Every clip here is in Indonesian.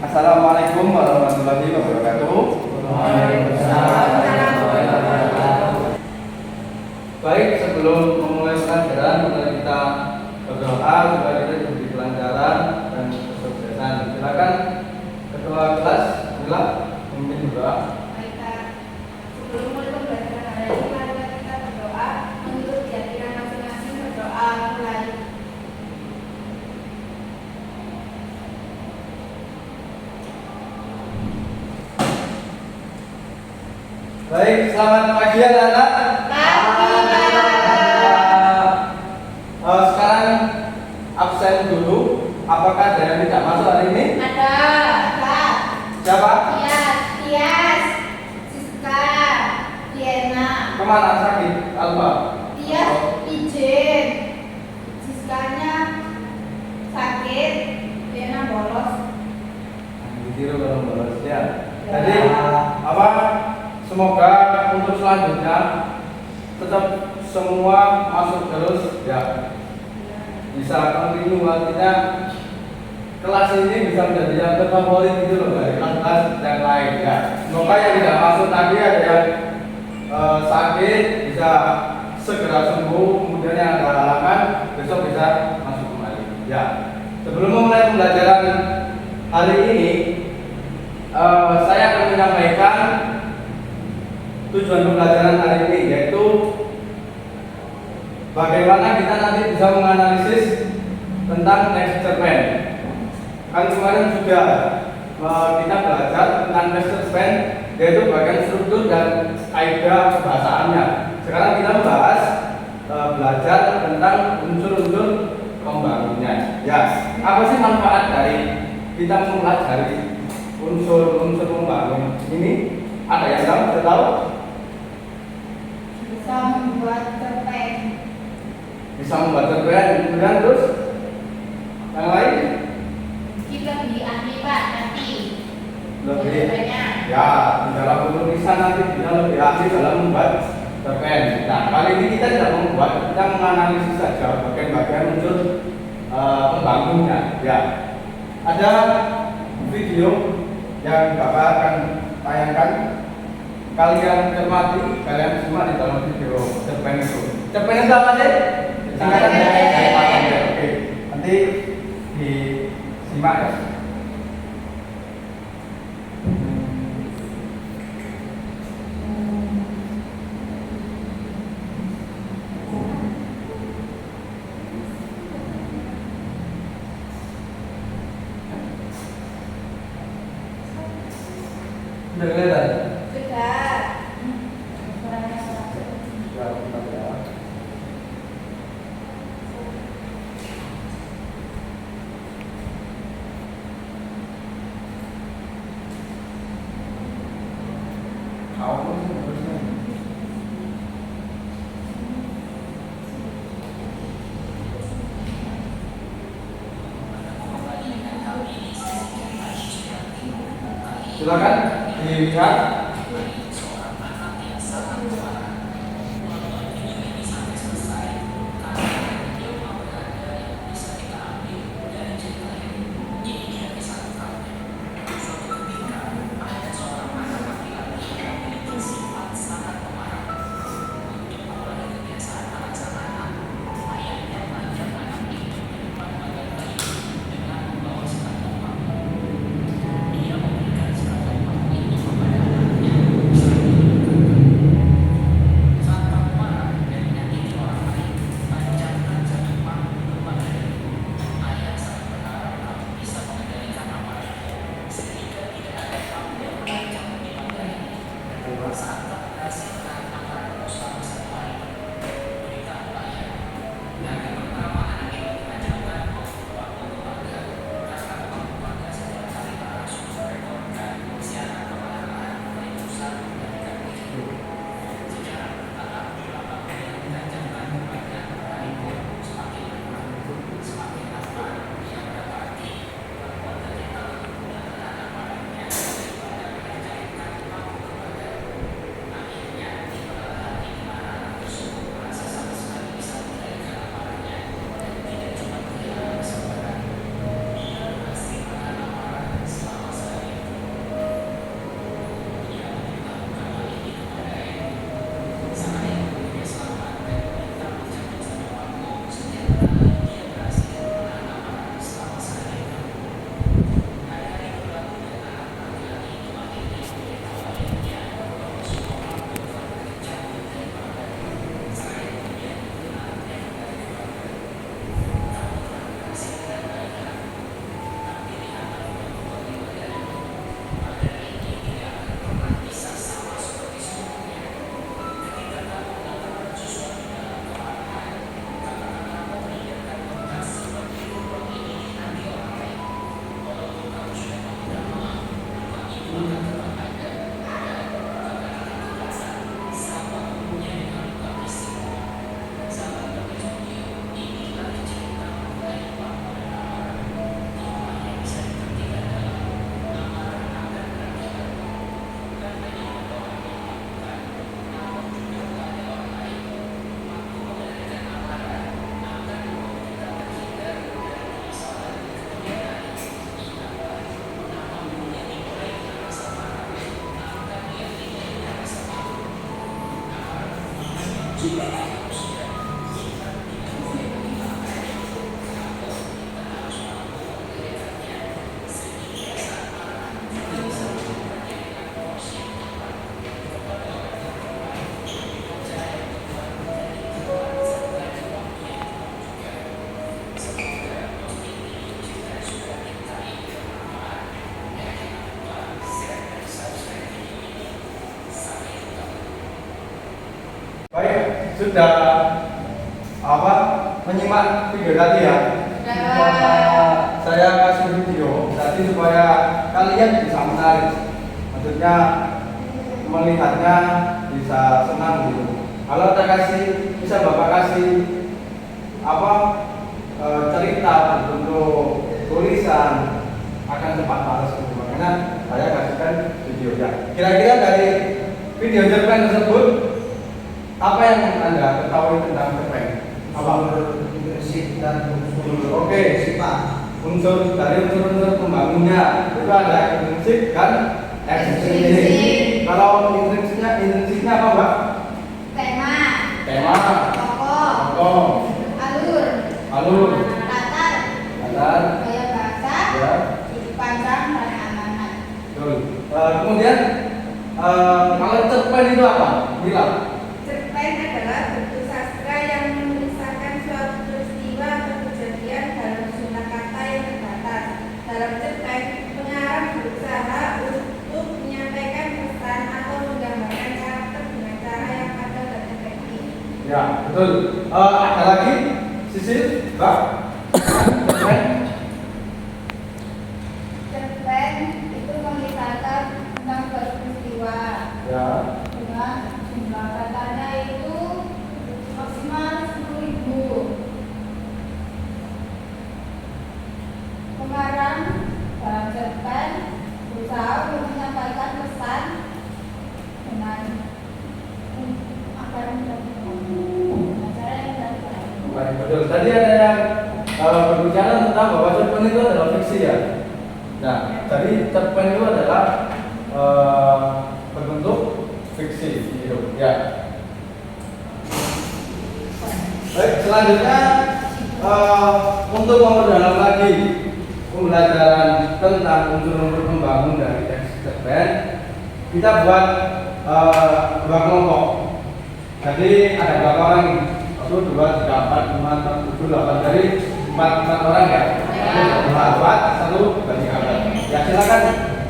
Assalamualaikum warahmatullahi wabarakatuh. Baik, sebelum memulai pelajaran, mari kita berdoa supaya kita diberi kelancaran dan kesuksesan. Silakan ketua kelas, Mila, memimpin berdoa. Sebelum mulai pembelajaran hari ini, mari kita berdoa menurut keyakinan masing-masing. Berdoa mulai. Baik, selamat pagi anak-anak. Sekarang absen dulu. Apakah ada yang tidak masuk hari ini? Ada. Siapa? Tias, Siska, Diana. Kemana sakit? Alfa. Tias izin, Siskanya sakit, Diana bolos. Ditiru kalau bolos ya. Jadi apa? Semoga untuk selanjutnya tetap semua masuk terus ya. Bisa continue, artinya kelas ini bisa menjadi yang terfavorit gitu loh dari kelas-kelas yang lain ya. Semoga yang tidak masuk tadi ada yang sakit bisa segera sembuh, kemudian yang ada halangan besok bisa masuk kembali ya. Sebelum memulai pembelajaran hari ini, saya akan menyampaikan tujuan pembelajaran hari ini, yaitu bagaimana kita nanti bisa menganalisis tentang text cerpen. Kan kemarin sudah kita belajar tentang text cerpen, yaitu bagian struktur dan kaidah kebahasaannya. Sekarang kita belajar tentang unsur-unsur pembangunnya. Ya, apa sih manfaat dari kita mempelajari unsur-unsur pembangun ini? Ada yang sudah tahu? Bisa membuat cerpen. Bisa membuat cerpen, kemudian terus yang lain? Kita lebih ahli Pak nanti. Lebih ya, di dalam penulisan nanti kita lebih ahli dalam membuat cerpen. Nah, kali ini kita tidak membuat, kita menganalisis saja bagian-bagian unsur pembangunnya. Ya, ada video yang Bapak akan tayangkan. Kalian cermati, kalian simak di dalam video cerpen itu. Cerpen itu apa sih? Singkatan dari oke. Nanti disimak ya. Sudah kelihatan? Sudah. Silakan dilihat. sudah apa menyimak video tadi ya? Saya kasih video tadi supaya kalian bisa menarik, maksudnya melihatnya bisa senang gitu. Kalau saya kasih, bisa Bapak kasih apa cerita berbentuk tulisan akan cepat males gitu. Makanya saya kasihkan videonya. Kira-kira dari video cerpen tersebut apa yang Anda ketahui tentang cerpen? Apa? Prinsip dan unsur. Oke, unsur dari unsur-unsur pembangunnya itu ada intrinsik dan ekstrinsik. Kalau intrinsiknya apa, Mbak? Tema, tokoh, alur, latar, latar, gaya bahasa, ya, sudut pandang dan amanat. betul. Kemudian kalau cerpen itu apa? Bilang. Cerpen adalah bentuk sastra yang menuliskan suatu peristiwa atau kejadian dalam jumlah kata yang terbatas. Dalam cerpen, pengarang berusaha untuk menyampaikan pesan atau menggambarkan karakter dengan cara yang padat dan efektif. Ya, betul. Ada lagi Sisil, Mbak? Cerpen. Cerpen itu mengisahkan tentang suatu peristiwa Ya. dengan jumlah katanya itu maksimal 10.000. Pengarang dalam cerpen berusaha untuk menyampaikan pesan dengan agar Baik, betul. Tadi ada yang berbicara tentang bahwa cerpen itu adalah fiksi ya. Nah, jadi cerpen itu adalah berbentuk fiksi gitu. Ya. Baik, selanjutnya untuk memperdalam lagi pembelajaran tentang unsur-unsur pembangun dari teks cerpen, kita buat dua kelompok. Jadi ada berapa orang ini? 1, 2, 3, 4, 5, 6, 7, 8. Jadi 4 orang ya? Buat 1 bagi 4. Ya silakan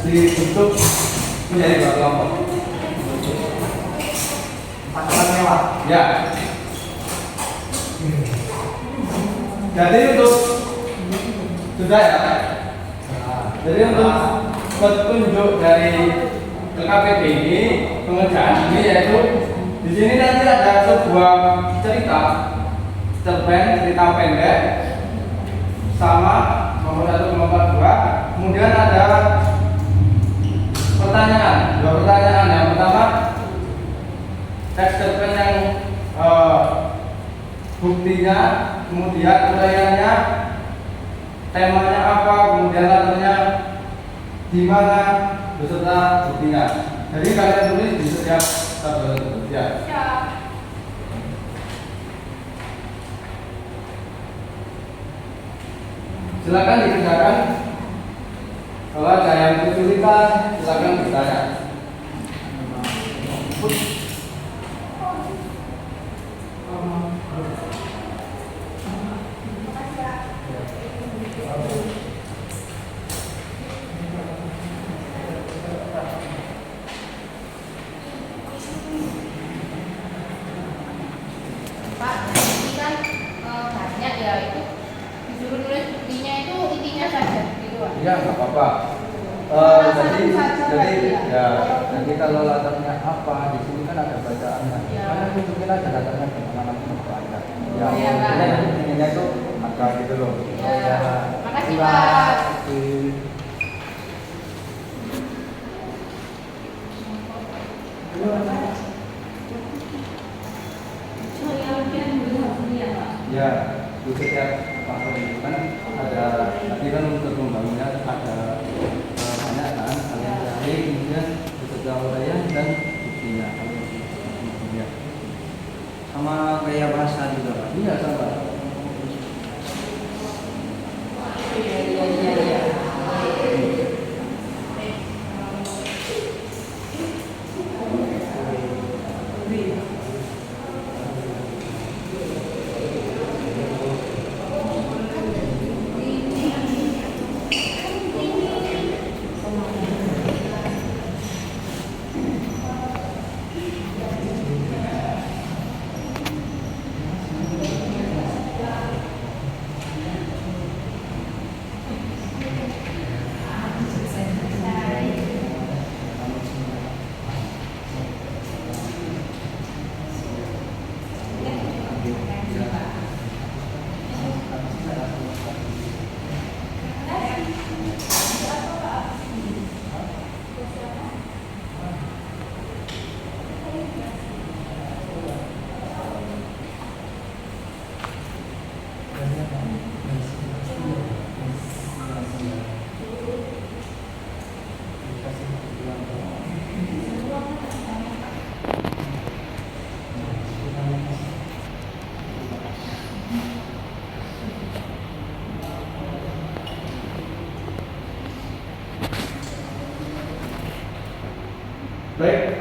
dibentuk menjadi dua kelompok. 4 orang mewah. Ya. Jadi untuk sudah ya. Jadi untuk petunjuk dari LKPP ini, pengerjaan ini yaitu di sini nanti ada sebuah cerita cerpen, cerita pendek sama nomor 1 nomor 2. Kemudian ada pertanyaan, 2 pertanyaan. Yang pertama, teks cerpen yang buktinya, kemudian uraiannya, temanya apa, kemudian latarnya di mana, beserta buktinya. Jadi kalian tulis di setiap tabel tersebut ya. Silakan dikerjakan. Kalau ada yang kesulitan, silakan bertanya. Pak, ini kan banyak ya, itu disuruh nulis buktinya itu intinya saja gitu Pak. Iya, nggak apa-apa. Jadi nanti kalau latarnya apa, di sini kan ada bacaannya. Ya. Karena mungkin aja latarnya kemana-mana pun ada. Ya, Oh, iya, Pak. intinya itu ada gitu loh. Ya. Makasih Pak. Ya, di setiap pasal itu kan ada, tadi kan untuk membangunnya ada banyak kan, kalian cari kemudian beserta uraian dan buktinya. Ya. Sama gaya bahasa juga, Pak. Iya sama.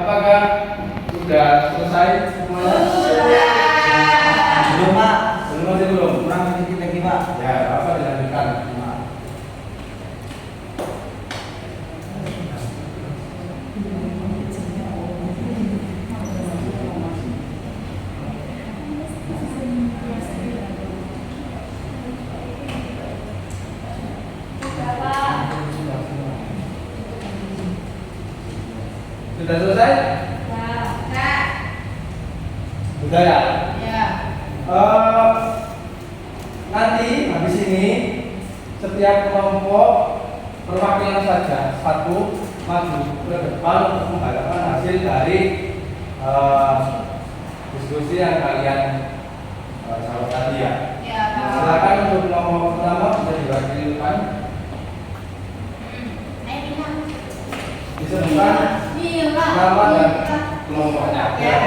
apakah sudah selesai semuanya? Belum Pak. Belum, masih belum. Kurang sedikit lagi Pak. Ya, apa dilanjutkan? Sudah selesai? Sudah ya? Nanti habis ini setiap kelompok perwakilan saja satu maju ke depan untuk menghadapkan hasil dari diskusi yang kalian jawab tadi ya. Silakan untuk kelompok pertama bisa diwakilkan. Disebutkan nama dan kelompoknya. Ya.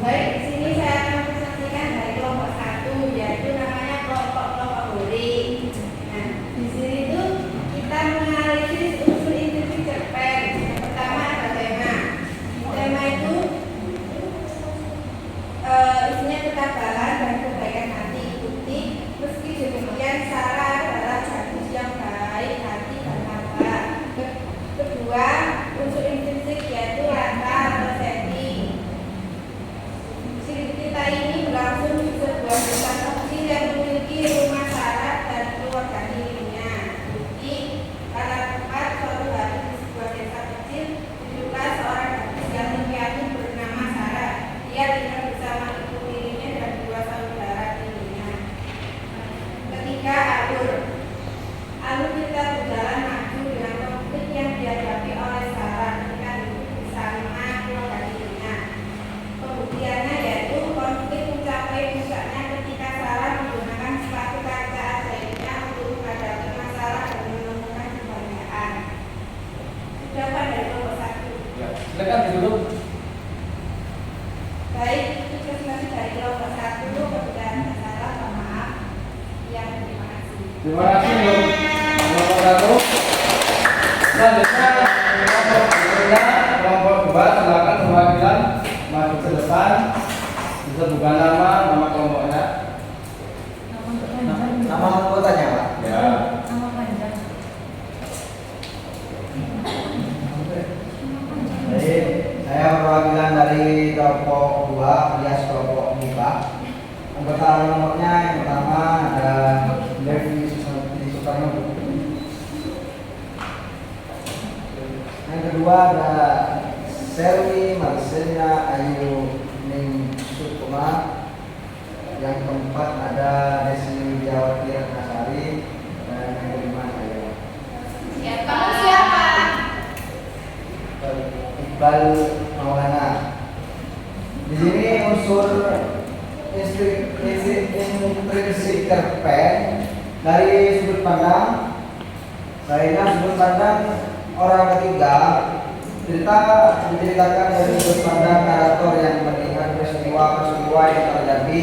Baik, di sini saya akan presentasikan dari kelompok 1, yaitu namanya kelompok Hori. Nah, di sini itu kita menganalisis unsur intrinsik cerpen. Yang pertama ada tema. Tema itu isinya ketebalan dan kebaikan hati. Ikuti, meski demikian Sarah adalah gadis yang baik hati dan tabah. Kedua, unsur intrinsik yaitu rasa atau setting. Cerita ini berlangsung di sebuah desa kecil yang memiliki rumah syarat dan keluarga dirinya. Bukti, pada tempat suatu hari di sebuah desa kecil hiduplah seorang gadis yang memiliki bernama Sarah. Dia tinggal bersama ibu tirinya dan 2 saudara tirinya. Ketiga, alur kita berjalan maju dengan konflik yang dihadapi oleh Sarah ketika hidup bersama keluarga dirinya. Pembuktiannya yaitu konflik mencapai puncaknya ketika Sarah menggunakan sepatu kaca ajaibnya untuk menghadapi masalah dan menemukan kebahagiaan. Sudah pada kelompok 1. Ya, silakan duduk. Baik, itu presentasi dari kelompok 1. Kemudian ada salah, mohon maaf. Ya, terima kasih. Terima kasih untuk kelompok 1. Selanjutnya kelompok 2 silakan perwakilan maju ke depan. Disebutkan nama kelompoknya. Nama anggotanya Pak. Ya. Jadi saya perwakilan dari kelompok 2 alias kelompok MIPA. Anggota kelompoknya yang pertama ada Devi Sukarno. Yang kedua ada Selvi Marcelina Ayu Ning Sukma. Yang keempat ada Desi Widiawati Ratnasari. Dan yang kelima saya Siapa? Iqbal Maulana. Di sini unsur intrinsik cerpen dari sudut pandang sudut pandang orang ketiga. Cerita diceritakan dari sudut pandang narator yang melihat peristiwa-peristiwa yang terjadi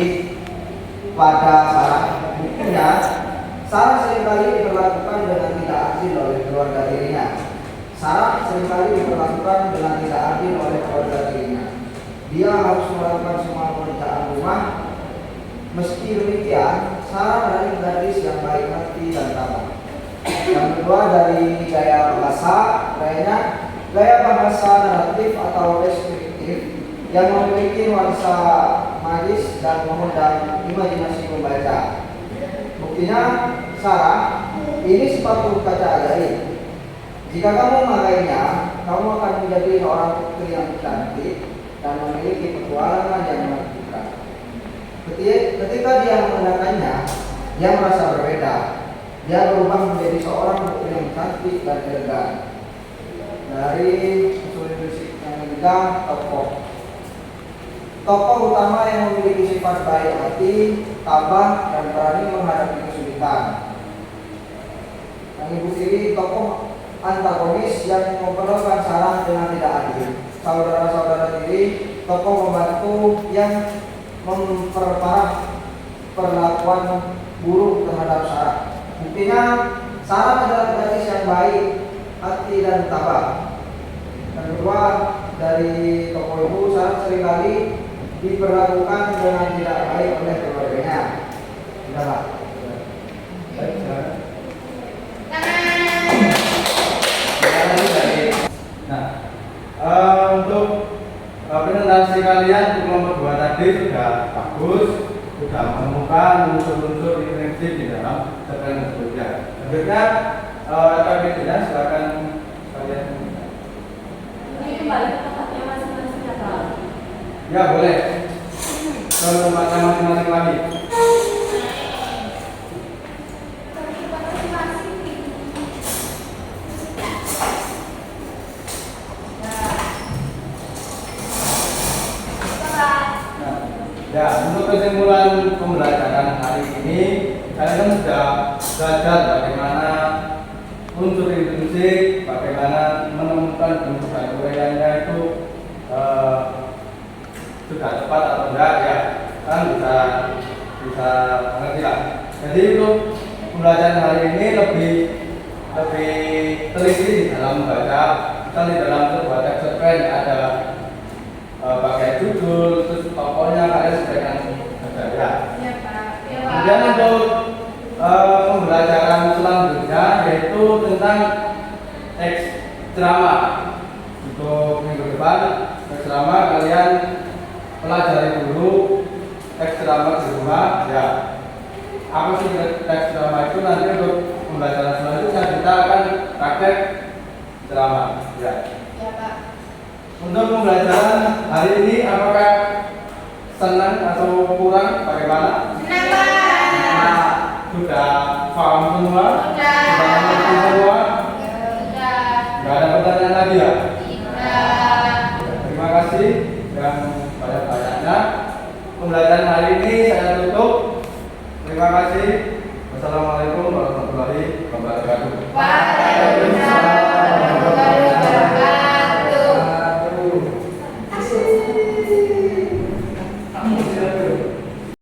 pada Sarah. Buktinya, Sarah seringkali diperlakukan dengan tidak adil oleh keluarga dirinya. Sarah seringkali diperlakukan dengan tidak adil oleh keluarga dirinya. Dia harus melakukan semua pekerjaan rumah. Meski demikian, Sarah adalah gadis yang baik hati dan tabah. Yang kedua dari gaya bahasa, gaya bahasa naratif atau deskriptif yang memiliki nuansa magis dan mengundang imajinasi pembaca. Buktinya, Sarah, ini sepatu kaca ajaib. Jika kamu memakainya, kamu akan menjadi seorang putri yang cantik dan memiliki petualangan yang menakjubkan. Ketika dia menggunakannya, dia merasa berbeda. Dia berubah menjadi seorang putri yang cantik dan elegan. Dari unsur musik yang ketiga, tokoh utama yang memiliki sifat baik hati, tabah, dan berani menghadapi kesulitan. Yang ibu tiri, tokoh antagonis yang memperlakukan Sarah dengan tidak adil. Saudara-saudara tiri, tokoh pembantu yang memperparah perlakuan buruk terhadap Sarah. Buktinya, Sarah adalah gadis yang baik hati dan tabah. Dan kedua dari toko ibu seringkali diperlakukan dengan tidak baik oleh keluarganya. Tidak Pak? Baik, silakan. Nah, untuk presentasi kalian di kelompok 2 tadi sudah bagus, sudah menemukan unsur-unsur prinsip di dalam cerpen tersebut. Selanjutnya, tidak silakan kalian. Ini kembali ke tempatnya masing-masing ya Pak? Ya boleh. Ke tempatnya masing-masing lagi. Ya, untuk kesimpulan pembelajaran hari ini, kalian sudah belajar bagaimana unsur intrinsik, bagaimana menemukan bentuk dan uraiannya itu sudah tepat atau enggak ya, kan bisa mengerti lah. Jadi untuk pembelajaran hari ini lebih teliti di dalam membaca. Kita di dalam sebuah teks cerpen ada pakai judul, terus tokohnya kalian sebaiknya baca ya. Ya Pak. Ya Pak. Kemudian untuk pembelajaran selanjutnya yaitu tentang teks drama. Untuk minggu depan teks drama kalian pelajari dulu teks drama di rumah ya. Apa sih teks drama itu? Nanti untuk pembelajaran selanjutnya kita akan praktek drama ya. Ya Pak. Untuk pembelajaran hari ini apakah senang atau kurang? Bagaimana? Senang Pak. Sudah paham semua? Sudah. Sudah mengerti semua? Sudah. Gak ada pertanyaan lagi ya? Tidak. Terima kasih yang banyak-banyaknya. Pembelajaran hari ini saya tutup. Terima kasih. Wassalamualaikum warahmatullahi wabarakatuh. Waalaikumsalam.